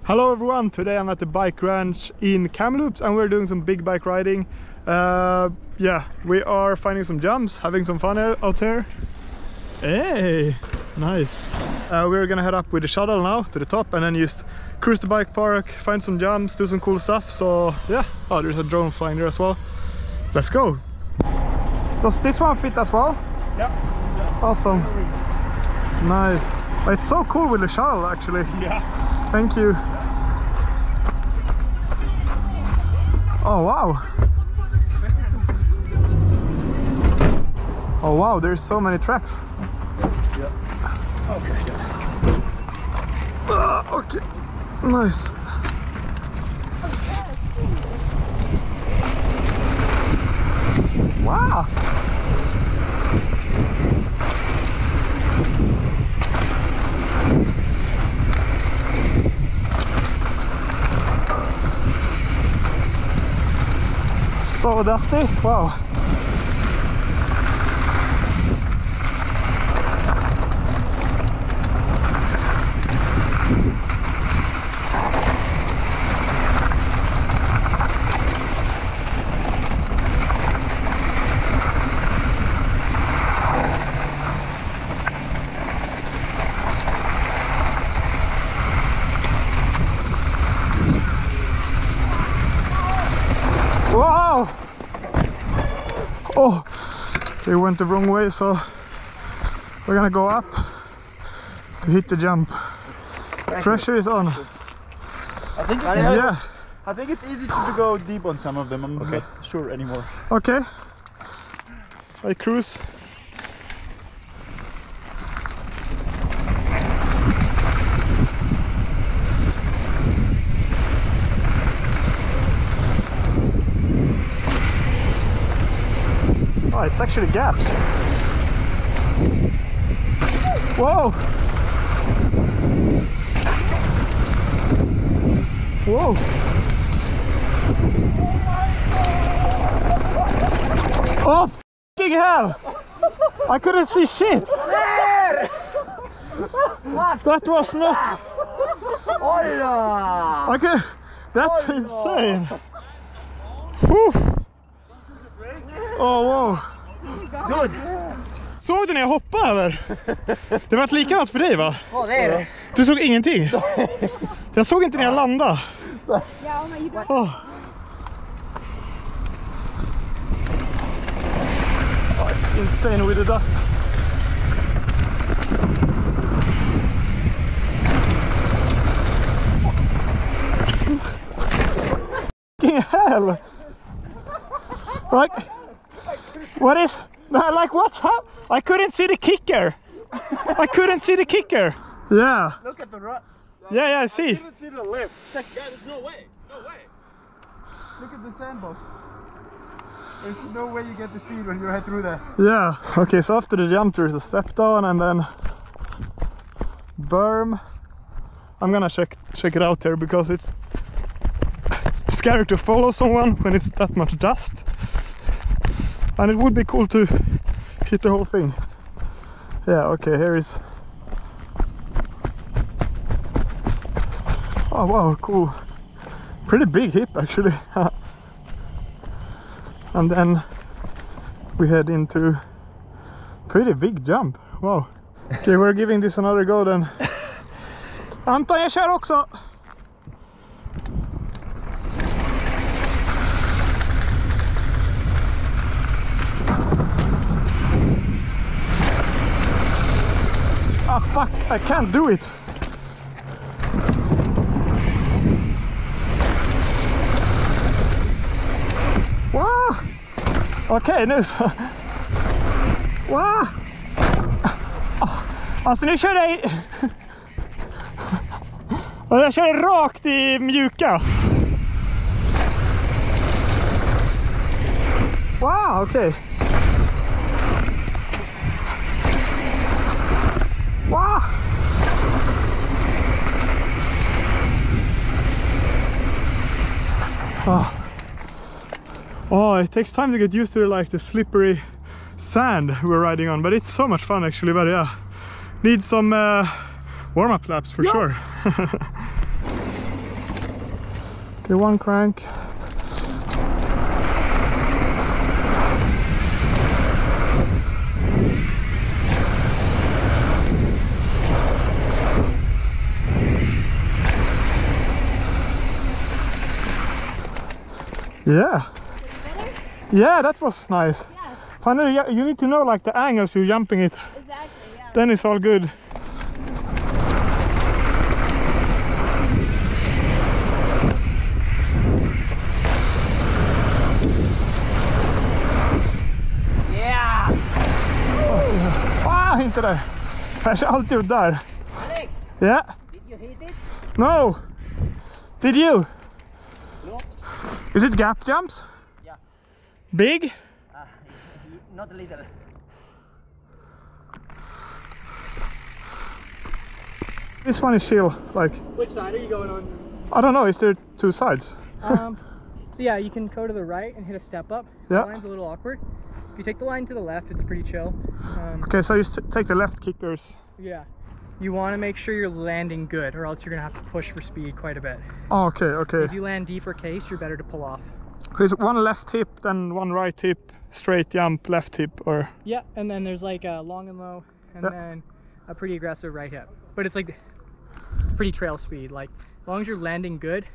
Hello everyone, today I'm at the bike ranch in Kamloops and we're doing some big bike riding. Yeah, we are finding some jumps, having some fun out there. Hey, nice. We're gonna head up with the shuttle now to the top and then just cruise the bike park, find some jumps, do some cool stuff. So yeah, oh, there's a drone flying there as well. Let's go. Does this one fit as well? Yeah. Awesome. Nice. It's so cool with the shuttle actually. Yeah. Thank you. Oh wow. Oh wow, there's so many tracks. Yeah. Okay. Okay. Nice. Wow. So dusty. Wow. Wow! Oh, we went the wrong way, so we're gonna go up to hit the jump. Pressure is on. I think yeah. I think it's easy to go deep on some of them. I'm not sure anymore. Okay. I cruise. Oh, it's actually gaps. Whoa! Whoa! Oh, f***ing hell! I couldn't see shit! That was not... Okay, that's insane! Whew. Oh wow! Good. Såg du när jag hoppade eller? Det var likadant för dig va? Ja, det är det. Du såg ingenting? Jag såg inte när jag landade. Oh. Oh, it's insane with the dust. Fucking hell! Like, what is... Like what's up? I couldn't see the kicker. I couldn't see the kicker. Yeah. Look at the rut. Yeah, I see. I didn't see the lip. Yeah, there's no way. No way. Look at the sandbox. There's no way you get the speed when you head through there. Yeah. Okay, so after the jump there's a step down and then berm. I'm gonna check it out there because it's scary to follow someone when it's that much dust. And it would be cool to hit the whole thing. Yeah, okay, here is... Oh wow, cool. Pretty big hip actually. And then we head into pretty big jump. Wow. Okay, we're giving this another go then. Anton, jag kör också! Ah fuck, I can't do it. Wow! Okej, nu så. Wow! Alltså nu kör jag... Jag kör rakt i mjuka. Wow, okej. Wow! Oh, it takes time to get used to the slippery sand we're riding on, but it's so much fun actually. But yeah, need some warm-up laps for sure. Okay, one crank. Yeah. Yeah, that was nice. Yeah. Finally, you need to know like the angles you're jumping it. Exactly, yeah. Then it's all good. Yeah! Ah, inte där. Kanske alltid gjort där. Alex, Yeah. did you hit it? No. Did you? No. Is it gap jumps? Yeah. Big? Not a little. This one is chill. Like, Which side are you going on? I don't know. Is there two sides? So yeah, you can go to the right and hit a step up. Yeah. The line's a little awkward. If you take the line to the left, it's pretty chill. Okay, so you take the left kickers. Yeah. You want to make sure you're landing good, or else you're gonna have to push for speed quite a bit. Oh, okay, okay. If you land deeper case, you're better to pull off. Is one left hip, then one right hip, straight jump, left hip, or? Yeah, and then there's like a long and low, and then a pretty aggressive right hip. But it's like pretty trail speed. Like as long as you're landing good,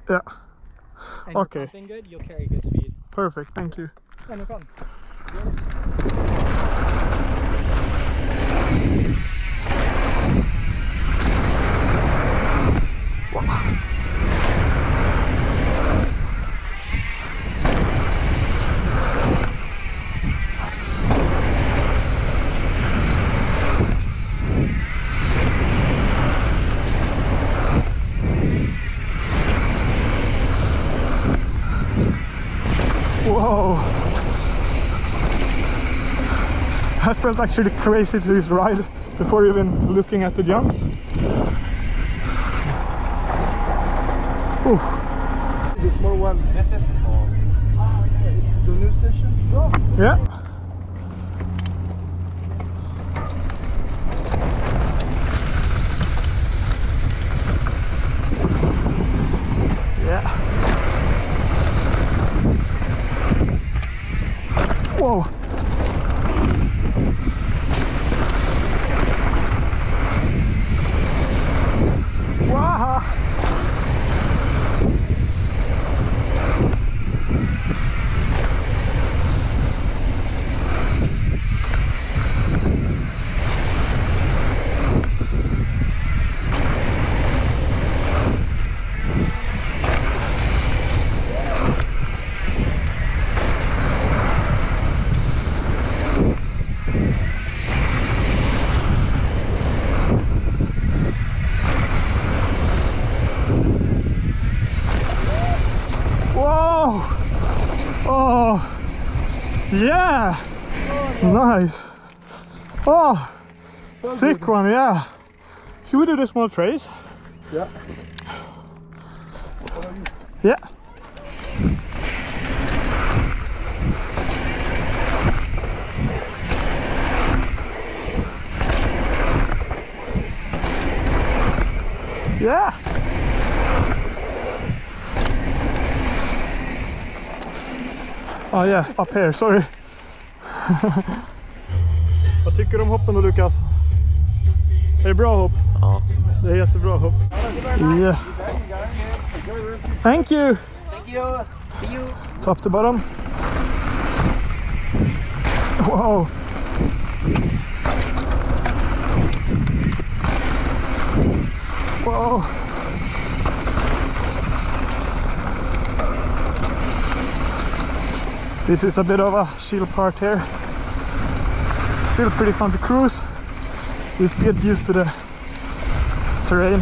Yeah. and Okay. you're pumping good, you'll carry good speed. Perfect. Thank you. Yeah, no problem. Whoa. That felt actually crazy to just ride before even looking at the jumps. Ooh. The small one. This is the small one. Oh yeah, it's the new session. Oh. Yeah. Yeah. Whoa. Wow. Whoa! Oh, yeah! Nice! Oh, sick one, yeah! Should we do the small trays? Yeah. Yeah. Yeah! Oh yeah, up here, sorry. Vad tycker du om hoppen då, Lukas? Är det bra hopp? Ja. Det är jättebra hopp. Yeah. Thank you! Thank you. See you. Top to bottom. Wow! Wow! This is a bit of a chill part here. Still pretty fun to cruise. Just get used to the terrain.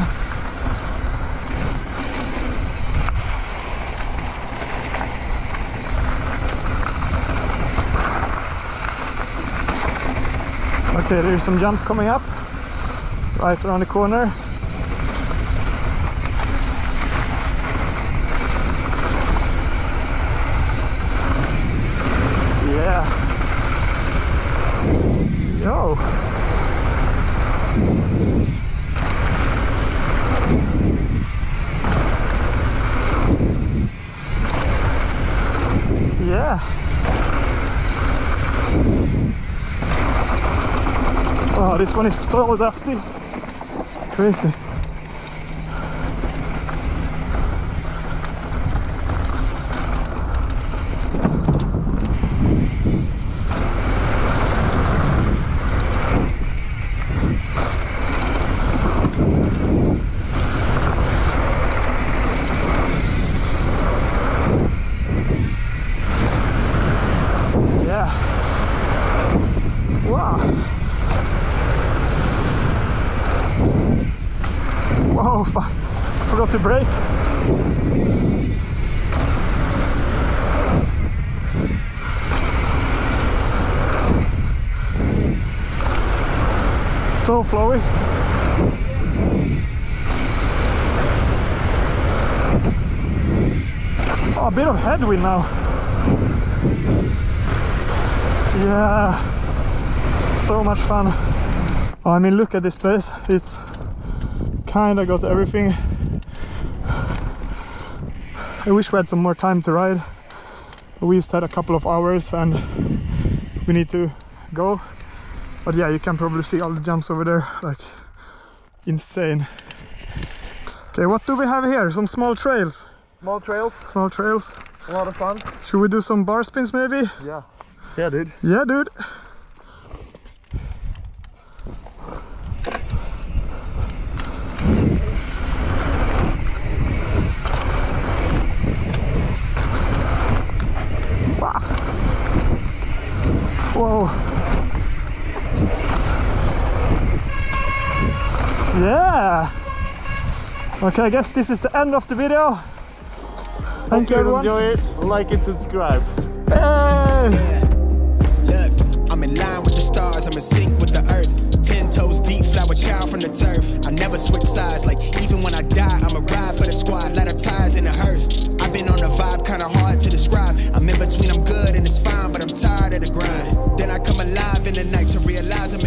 Okay, there's some jumps coming up right around the corner. Yeah. Yo. Wow, this one is so dusty. Crazy. Wow. Whoa, fuck. Forgot to brake. So flowy. Oh, a bit of headwind now. Yeah. So much fun. Oh, I mean, look at this place. It's kind of got everything. I wish we had some more time to ride. We just had a couple of hours and we need to go. But yeah, you can probably see all the jumps over there, like insane. Okay, what do we have here? Some small trails. Small trails. Small trails. A lot of fun. Should we do some bar spins maybe? Yeah. Yeah, dude. Yeah, dude. Wow. Whoa. Yeah. Okay, I guess this is the end of the video. Thank you, everyone. Enjoy it. Like it, subscribe. Hey. Look, I'm in line with the stars, I'm in sync with the earth. 10 toes deep, flower child from the turf. I never switch sides, like even when I die, I'ma ride for the squad, let her ties in the hearse. I've been on the vibe, kinda hard to describe. I'm in between, I'm good and it's fine, but I'm tired of the grind. Then I come alive in the night to realize I'm